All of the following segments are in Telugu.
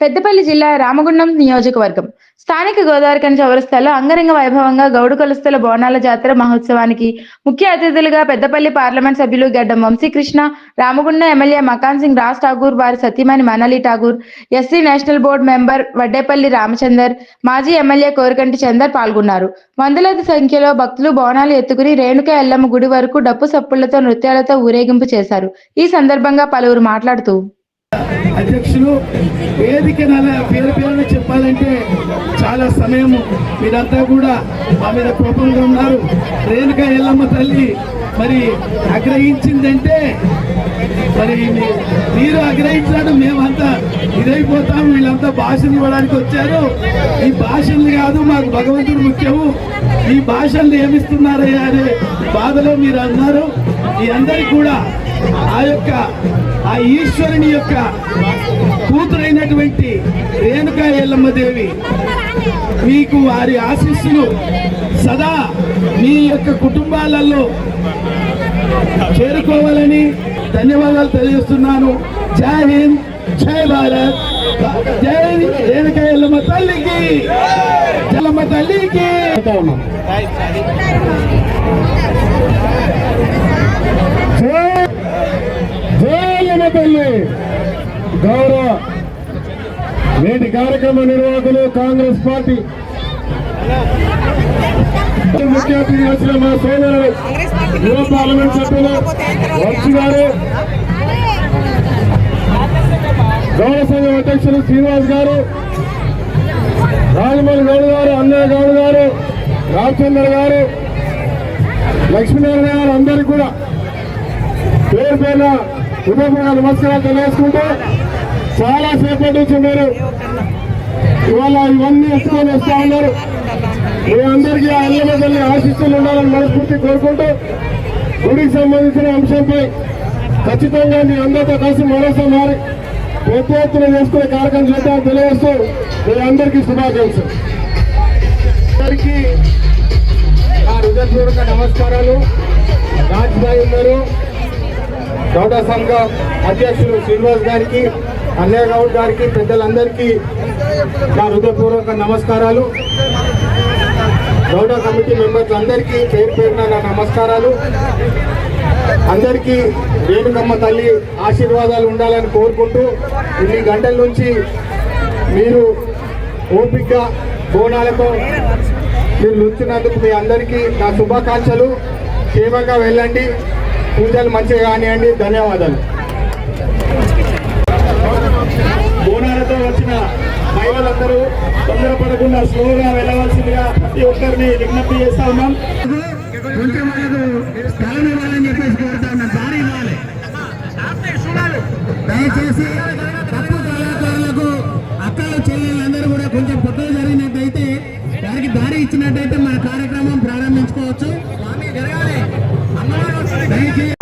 పెద్దపల్లి జిల్లా రామగుండం నియోజకవర్గం స్థానిక గోదావరిఖని చౌరస్తాలో అంగరంగ వైభవంగా గౌడు కులస్తుల బోనాల జాతర మహోత్సవానికి ముఖ్య అతిథులుగా పెద్దపల్లి పార్లమెంట్ సభ్యులు గడ్డం వంశీకృష్ణ, రామగుండం ఎమ్మెల్యే మకాన్ సింగ్ రాజ్ ఠాగూర్, వారి సతీమణి Manali Thakur, SC national board member Vaddepalli Ramachandar, మాజీ ఎమ్మెల్యే కోరికంటి చందర్ పాల్గొన్నారు. వందలాది సంఖ్యలో భక్తులు బోనాలు ఎత్తుకుని రేణుకా ఎల్లమ్మ గుడి వరకు డప్పు సప్పులతో నృత్యాలతో ఊరేగింపు చేశారు. ఈ సందర్భంగా పలువురు మాట్లాడుతూ అధ్యక్షులు వేదిక పేరు పేరున చెప్పాలంటే చాలా సమయం మీరంతా కూడా మా మీద కోపంగా ఉన్నారు. రేణుకా ఎల్లమ్మ తల్లి మరి ఆగ్రహించిందంటే మరి మీరు ఆగ్రహించడం మేమంతా ఇదైపోతాం. వీళ్ళంతా భాషలు ఇవ్వడానికి వచ్చారు. ఈ భాషలు కాదు, మాకు భగవంతుడు ముఖ్యము. ఈ భాషలు ఏమిస్తున్నారయ్యా అనే బాధలో మీరు అన్నారు. ఈ అందరికి కూడా ఆ ఈశ్వరుని యొక్క కూతురైనటువంటి రేణుకా ఎల్లమ్మ దేవి మీకు వారి ఆశీస్సులు సదా మీ యొక్క కుటుంబాలలో చేరుకోవాలని ధన్యవాదాలు తెలియజేస్తున్నాను. జై హింద్, జై భారత్, జై రేణుకా ఎల్లమ్మ తల్లికి, ఎల్లమ్మ తల్లికి. గౌరవ నేటి కార్యక్రమ నిర్వాహకులు కాంగ్రెస్ పార్టీ ముఖ్య అతిథి వచ్చిన మా సోదరులు యువ పార్లమెంట్ సభ్యులు వంశీ గారు, గౌరవ సంఘం అధ్యక్షులు శ్రీనివాస్ గారు, రాజమౌళి గౌడ్ గారు, అన్నయ్య గౌడ్ గారు, రామచంద్ర గారు, లక్ష్మీనారాయణ గారు, అందరికీ కూడా పేరు పేరున హృదయపూర్వక నమస్కారాలు తెలియజేసుకుంటూ, చాలా సేపటి నుంచి మీరు ఇవాళ ఇవన్నీ ఎత్తుకొని వస్తా ఉన్నారు. మీ అందరికీ ఆ ఎల్లమ్మ తల్లి ఆశీస్సులు ఉండాలని మనస్ఫూర్తి కోరుకుంటూ, గుడికి సంబంధించిన అంశంపై ఖచ్చితంగా మీ అందరితో కలిసి మరోసారి పెద్ద ఎత్తున చేసుకునే కార్యక్రమం చేద్దామని తెలియజేస్తూ మీ అందరికీ శుభాకాంక్షలు. అందరికీ నా హృదయపూర్వక నమస్కారాలు. రాజ్భాయ్ ఉన్నారు, గౌడ సంఘం అధ్యక్షులు శ్రీనివాస్ గారికి, అన్నయ్య గౌడ్ గారికి, పెద్దలందరికీ నా హృదయపూర్వక నమస్కారాలు. గౌడ కమిటీ మెంబర్స్ అందరికీ పేరు పేరున నా నమస్కారాలు. అందరికీ రేణుకమ్మ తల్లి ఆశీర్వాదాలు ఉండాలని కోరుకుంటూ, ఇన్ని గంటల నుంచి మీరు ఓపికగా బోనాలతో మీరు నుంచినందుకు మీ అందరికీ నా శుభాకాంక్షలు. క్షేమంగా వెళ్ళండి, పూజలు మంచిగా కానివ్వండి. ధన్యవాదాలు. బోనాలతో వచ్చిన మహిళలందరూ తొందరపడకుండా స్లోగా వెళ్ళవలసిందిగా ప్రతి ఒక్కరిని విజ్ఞప్తి చేస్తా ఉన్నాం. కొంచెం స్థలం ఇవ్వాలని చెప్పేసి కోరుతా ఉన్నాం. దారి ఇవ్వాలి దయచేసి. తప్పు కళాకారులకు అక్కలు చెల్లెళ్ళందరూ కూడా కొంచెం కొత్తగా జరిగినట్టయితే వారికి దారి ఇచ్చినట్టయితే మన కార్యక్రమం ప్రారంభించుకోవచ్చు. దయచేసి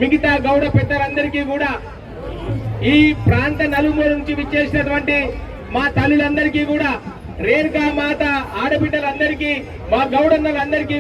మిగతా గౌడ పెద్దలందరికీ కూడా, ఈ ప్రాంత నలుమూల నుంచి విచ్చేసినటువంటి మా తల్లులందరికీ కూడా, రేణుకా మాత ఆడబిడ్డలందరికీ, మా గౌడన్నలందరికీ